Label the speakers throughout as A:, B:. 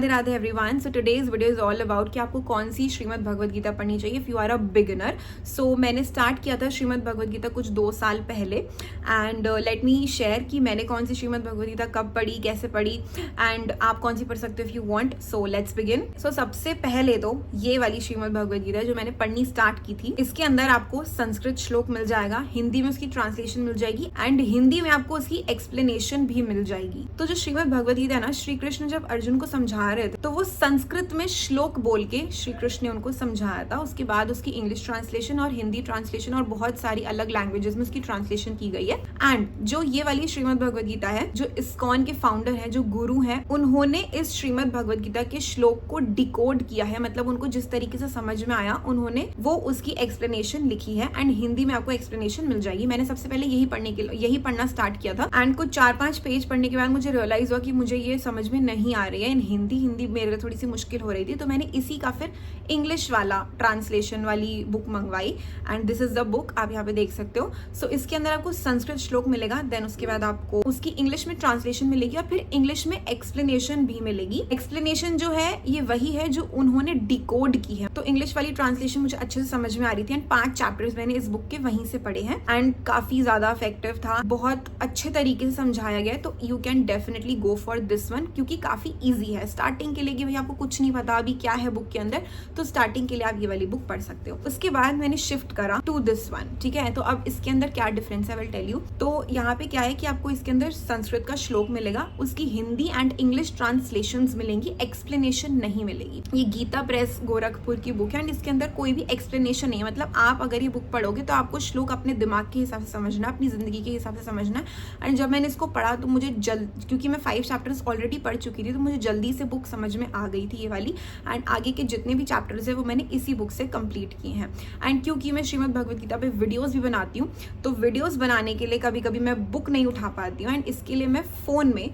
A: Radhe Radhe everyone. So today's video is all about कि आपको कौन सी श्रीमद् भगवद गीता पढ़नी चाहिए if you are a beginner. So मैंने स्टार्ट किया था श्रीमद् भगवद गीता कुछ 2 साल पहले एंड लेट मी शेयर कि मैंने कौन सी श्रीमद् भगवद गीता कब पढ़ी, कैसे पढ़ी एंड आप कौन सी पढ़ सकते हो if you want. So let's begin. So सबसे पहले तो ये वाली श्रीमद् भगवद गीता जो मैंने पढ़नी स्टार्ट की थी, इसके अंदर आपको संस्कृत श्लोक मिल जाएगा, हिंदी में उसकी ट्रांसलेशन मिल जाएगी एंड हिंदी में आपको उसकी एक्सप्लेनेशन भी मिल जाएगी। तो जो श्रीमद् भगवद गीता है ना, श्री कृष्ण जब अर्जुन को समझा रहे थे तो वो संस्कृत में श्लोक बोल के श्री कृष्ण ने उनको समझाया था। उसके बाद उसकी इंग्लिश ट्रांसलेशन और हिंदी ट्रांसलेशन और बहुत सारी अलग लैंग्वेजेस में उसकी ट्रांसलेशन की गई है। एंड जो ये वाली श्रीमद् भगवद गीता है, जो इस्कॉन के फाउंडर है, जो गुरु है, उन्होंने इस श्रीमद् भगवद गीता के श्लोक को डिकोड किया है। मतलब उनको जिस तरीके से समझ में आया उन्होंने वो उसकी एक्सप्लेनेशन लिखी है एंड हिंदी में आपको एक्सप्लेनेशन मिल जाएगी। मैंने सबसे पहले यही पढ़ना स्टार्ट किया था एंड कुछ 4-5 पेज पढ़ने के बाद मुझे रियलाइज हुआ कि मुझे ये समझ में नहीं आ रही है इन हिंदी मेरे लिए थोड़ी सी मुश्किल हो रही थी। तो मैंने इसी का फिर इंग्लिश वाला ट्रांसलेशन वाली बुक मंगवाई and this is the book, आप यहाँ पे देख सकते हो। सो इसके अंदर आपको संस्कृत श्लोक मिलेगा, देन उसके बाद आपको उसकी इंग्लिश में ट्रांसलेशन मिलेगी और फिर इंग्लिश में एक्सप्लेनेशन भी मिलेगी। एक्सप्लेनेशन जो है ये वही है जो उन्होंने डिकोड की है। तो इंग्लिश वाली ट्रांसलेशन मुझे अच्छे से समझ में आ रही थी एंड 5 चैप्टर्स मैंने इस बुक के वहीं से पढ़े हैं एंड काफी ज्यादा इफेक्टिव था, बहुत अच्छे तरीके से समझाया गया है। तो you can definitely go for this one क्योंकि काफी ईजी है स्टार्टिंग के लिए कि भाई आपको कुछ नहीं पता अभी क्या है बुक के अंदर, तो स्टार्टिंग के लिए आप ये वाली बुक पढ़ सकते हो। उसके बाद मैंने शिफ्ट करा टू दिस वन, ठीक है। तो अब इसके अंदर क्या डिफरेंस है विल टेल यू। तो यहाँ पे क्या है कि आपको इसके अंदर संस्कृत का श्लोक मिलेगा, उसकी हिंदी एंड इंग्लिश ट्रांसलेशंस मिलेंगी, एक्सप्लेनेशन नहीं मिलेगी। ये गीता प्रेस गोरखपुर की बुक है एंड इसके अंदर कोई भी एक्सप्लेनेशन नहीं है। मतलब आप अगर ये बुक पढ़ोगे तो आपको श्लोक अपने दिमाग के हिसाब से समझना, अपनी जिंदगी के हिसाब से समझना है। एंड जब मैंने इसको पढ़ा तो मुझे क्योंकि मैं 5 चैप्टर्स ऑलरेडी पढ़ चुकी थी तो मुझे जल्दी से बुक समझ में आ गई थी ये वाली एंड आगे के जितने भी चैप्टर्स है वो मैंने इसी बुक से कंप्लीट किए हैं। एंड क्योंकि मैं श्रीमद् भगवद गीता पे वीडियोस भी बनाती हूँ तो वीडियोस बनाने के लिए कभी कभी मैं बुक नहीं उठा पाती हूँ एंड इसके लिए मैं फोन में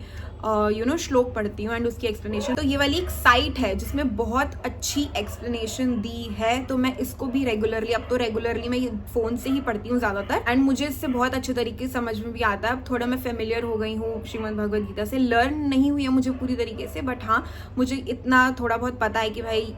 A: श्लोक पढ़ती हूँ एंड उसकी एक्सप्लेनेशन। तो ये वाली एक साइट है जिसमें बहुत अच्छी एक्सप्लेनेशन दी है, तो मैं इसको भी रेगुलरली, अब तो रेगुलरली मैं फोन से ही पढ़ती हूँ ज्यादातर एंड मुझे इससे बहुत अच्छे तरीके से समझ में भी आता है। अब थोड़ा मैं फेमिलियर हो गई हूँ श्रीमद् भगवद गीता से, लर्न नहीं हुई है मुझे पूरी तरीके से बट हाँ मुझे इतना थोड़ा बहुत पता है कि भाई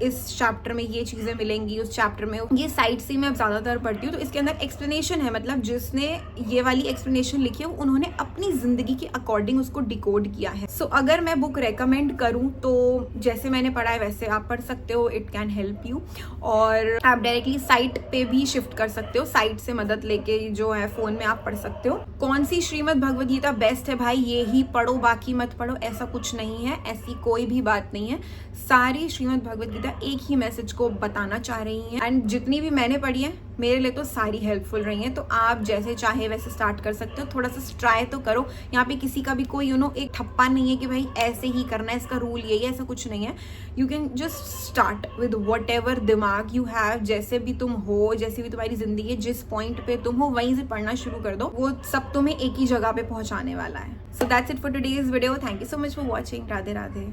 A: इस चैप्टर में ये चीजें मिलेंगी, उस चैप्टर में ये साइट से मैं ज्यादातर पढ़ती हूँ। तो इसके अंदर एक्सप्लेनेशन है, मतलब जिसने ये वाली एक्सप्लेनेशन लिखी है उन्होंने अपनी जिंदगी के अकॉर्डिंग उसको डिकोड किया है। सो अगर मैं बुक रेकमेंड करूँ तो जैसे मैंने पढ़ा है वैसे आप पढ़ सकते हो, इट कैन हेल्प यू। और आप डायरेक्टली साइट पे भी शिफ्ट कर सकते हो, साइट से मदद लेके जो है फोन में आप पढ़ सकते हो। कौन सी श्रीमद् भगवद गीता बेस्ट है भाई, ये ही पढ़ो बाकी मत पढ़ो, ऐसा कुछ नहीं है, ऐसी कोई भी बात नहीं है। सारी श्रीमद् भगवद गीता एक ही मैसेज को बताना चाह रही है एंड जितनी भी मैंने पढ़ी है मेरे लिए तो सारी हेल्पफुल रही हैं। तो आप जैसे चाहे वैसे स्टार्ट कर सकते हो, थोड़ा सा ट्राई तो करो। यहाँ पे किसी का भी कोई एक ठप्पा नहीं है कि भाई ऐसे ही करना है, इसका रूल यही है, ऐसा कुछ नहीं है। You can just start with what ever दिमाग यू हैव, जैसे भी तुम हो, जैसी भी तुम्हारी जिंदगी है, जिस पॉइंट पे तुम हो वहीं से पढ़ना शुरू कर दो, वो सब तुम्हें एक ही जगह पे पहुंचाने वाला है। So that's it for today's video. Thank you so much for watching. Radhe Radhe.